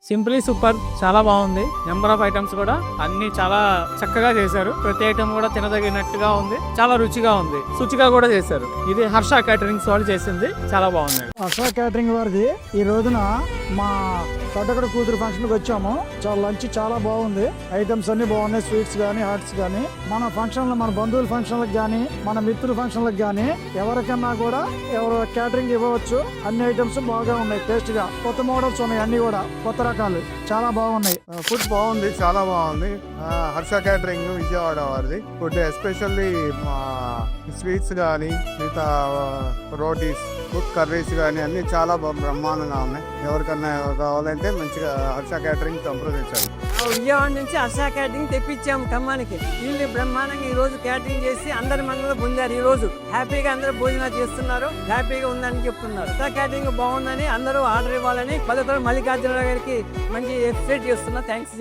Simply super, చాలా బాగుంది. Number of items కూడా అన్ని చాలా చక్కగా చేశారు. ప్రతి ఐటమ్ కూడా తినదగినట్టుగా ఉంది, చాలా రుచిగా ఉంది, శుచిగా కూడా చేశారు. ఇది హర్ష క్యాటరింగ్స్ వాళ్ళు చేసింది, చాలా బాగుంది. హర్ష క్యాటరింగ్ వారిది ఈ రోజున మా తొట్టకడ కూతురు ఫంక్షన్కి వచ్చాము. లంచ్ చాలా బాగుంది, ఐటమ్స్ అన్ని బాగున్నాయి, స్వీట్స్ కానీ హాట్స్ కానీ. మన ఫంక్షన్లు, మన బంధువుల ఫంక్షన్లకు కానీ, మన మిత్రుల ఫంక్షన్లకు కానీ ఎవరికన్నా కూడా ఎవరు క్యాటరింగ్ ఇవ్వవచ్చు. అన్ని ఐటమ్స్ బాగా ఉన్నాయి, టేస్ట్ గా. కొత్త మోడల్స్ ఉన్నాయి, అన్ని కూడా కొత్త రకాలు, చాలా బాగున్నాయి. ఫుడ్ బాగుంది, చాలా బాగుంది. హర్ష క్యాటరింగ్ విజయవాడ వారిది ఫుడ్, ఎస్పెషల్లీ స్వీట్స్ కానీ మిగతా రోటీస్, ఫుడ్ కర్రీస్ కానీ అన్ని చాలా బ్రహ్మాండంగా ఉన్నాయి. ఎవరికన్నా కావాలంటే మంచిగా హర్ష క్యాటరింగ్ సంప్రదించాలి. విజయవాడ నుంచి హర్ష క్యాటరింగ్ తెప్పించాము ఖమ్మానికి. వీళ్ళు బ్రహ్మాండంగా ఈ రోజు క్యాటరింగ్ చేసి అందరి మందులు పొందారు. ఈ రోజు హ్యాపీగా అందరూ భోజనాలు చేస్తున్నారు, హ్యాపీగా ఉందని చెప్తున్నారు. హర్ష క్యాటరింగ్ బాగుందని అందరూ ఆర్డర్ ఇవ్వాలని 10 మల్లికార్జున గారికి మంచి ఎక్స్ప్రెస్ చేస్తున్నా. థ్యాంక్స్.